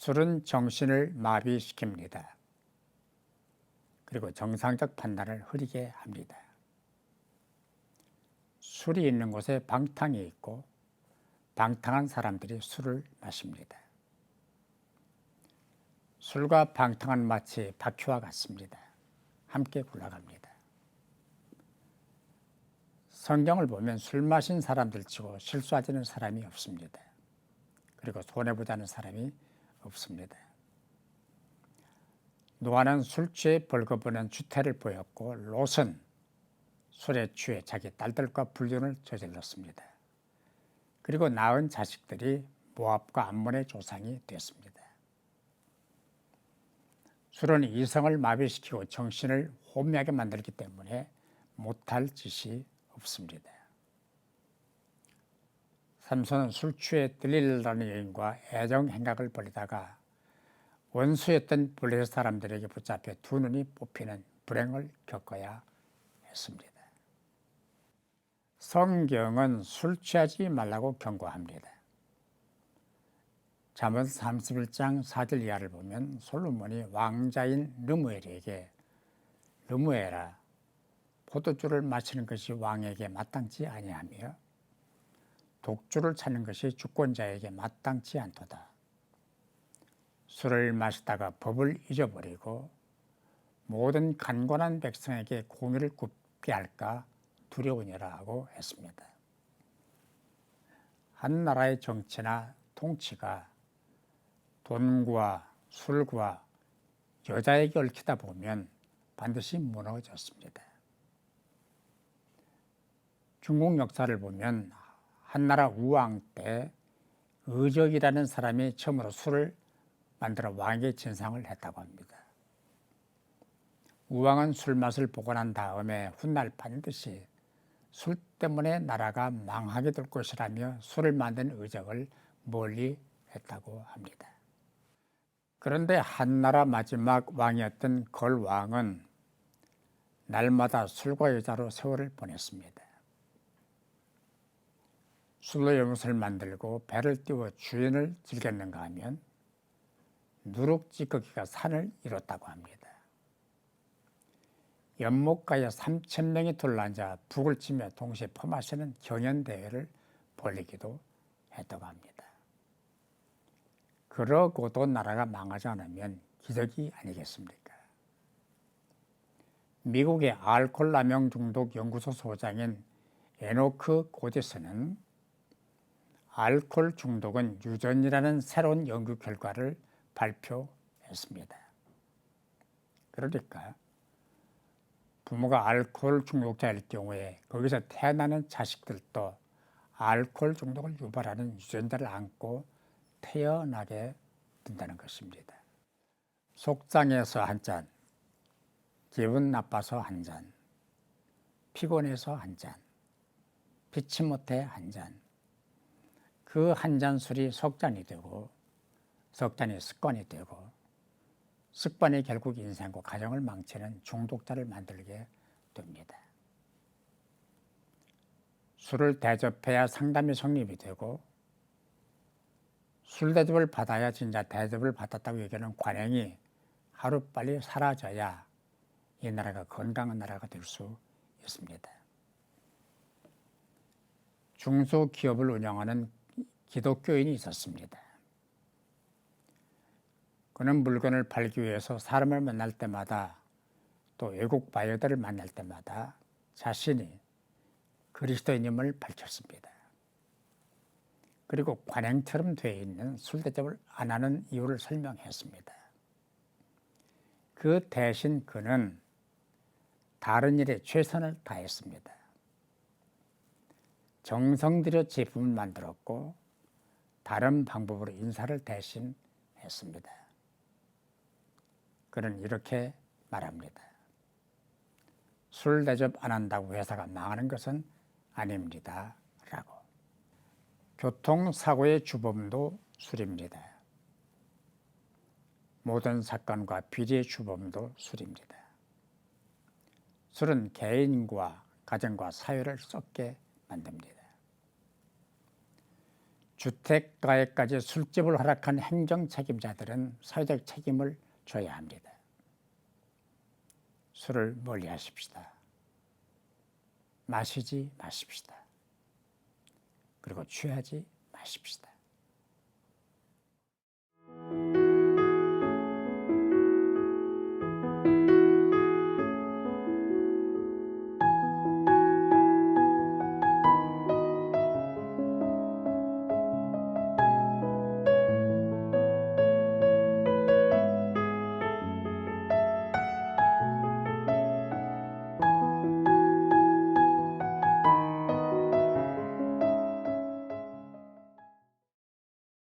술은 정신을 마비시킵니다. 그리고 정상적 판단을 흐리게 합니다. 술이 있는 곳에 방탕이 있고 방탕한 사람들이 술을 마십니다. 술과 방탕은 마치 바퀴와 같습니다. 함께 굴러갑니다. 성경을 보면 술 마신 사람들 치고 실수하지는 사람이 없습니다. 그리고 손해보자는 사람이 없습니다. 노아는 술 취해 벌거벗은 주태를 보였고 롯은 술에 취해 자기 딸들과 불륜을 저질렀습니다. 그리고 낳은 자식들이 모압과 암몬의 조상이 됐습니다. 술은 이성을 마비시키고 정신을 혼미하게 만들기 때문에 못할 짓이 없습니다. 삼손은 술 취해 들릴라는 여인과 애정 행각을 벌이다가 원수였던 블레셋 사람들에게 붙잡혀 두 눈이 뽑히는 불행을 겪어야 했습니다. 성경은 술 취하지 말라고 경고합니다. 잠언 31장 4절 이하를 보면 솔로몬이 왕자인 르무엘에게 르무엘아 포도주를 마시는 것이 왕에게 마땅치 아니하며 독주를 찾는 것이 주권자에게 마땅치 않도다. 술을 마시다가 법을 잊어버리고 모든 간곤한 백성에게 공의를 굽게 할까 두려우니라 하고 했습니다. 한 나라의 정치나 통치가 돈과 술과 여자에게 얽히다 보면 반드시 무너졌습니다. 중국 역사를 보면 한나라 우왕 때 의적이라는 사람이 처음으로 술을 만들어 왕에게 진상을 했다고 합니다. 우왕은 술맛을 보고 난 다음에 훗날 반드시 술 때문에 나라가 망하게 될 것이라며 술을 만든 의적을 멀리 했다고 합니다. 그런데 한나라 마지막 왕이었던 걸왕은 날마다 술과 여자로 세월을 보냈습니다. 술로 연못을 만들고 배를 띄워 주인을 즐겼는가 하면 누룩찌꺼기가 산을 이뤘다고 합니다. 연못가에 3,000명이 둘러앉아 북을 치며 동시에 퍼마시는 경연대회를 벌이기도 했다고 합니다. 그러고도 나라가 망하지 않으면 기적이 아니겠습니까? 미국의 알코올 남용 중독 연구소 소장인 에노크 고디스는 알코올 중독은 유전이라는 새로운 연구 결과를 발표했습니다. 그러니까 부모가 알코올 중독자일 경우에 거기서 태어나는 자식들도 알코올 중독을 유발하는 유전자를 안고 태어나게 된다는 것입니다. 속상해서 한 잔, 기분 나빠서 한 잔, 피곤해서 한 잔, 피치 못해 한 잔, 그 한 잔 술이 속잔이 되고 속잔이 습관이 되고 습관이 결국 인생과 가정을 망치는 중독자를 만들게 됩니다. 술을 대접해야 상담이 성립이 되고 술 대접을 받아야 진짜 대접을 받았다고 얘기하는 관행이 하루빨리 사라져야 이 나라가 건강한 나라가 될 수 있습니다. 중소기업을 운영하는 기독교인이 있었습니다. 그는 물건을 팔기 위해서 사람을 만날 때마다 또 외국 바이어들을 만날 때마다 자신이 그리스도인임을 밝혔습니다. 그리고 관행처럼 되어 있는 술 대접을 안 하는 이유를 설명했습니다. 그 대신 그는 다른 일에 최선을 다했습니다. 정성 들여 제품을 만들었고 다른 방법으로 인사를 대신했습니다. 그는 이렇게 말합니다. 술 대접 안 한다고 회사가 망하는 것은 아닙니다. 라고. 교통사고의 주범도 술입니다. 모든 사건과 비리의 주범도 술입니다. 술은 개인과 가정과 사회를 썩게 만듭니다. 주택가에까지 술집을 허락한 행정 책임자들은 사회적 책임을 져야 합니다. 술을 멀리 하십시다. 마시지 마십시다. 그리고 취하지 마십시다.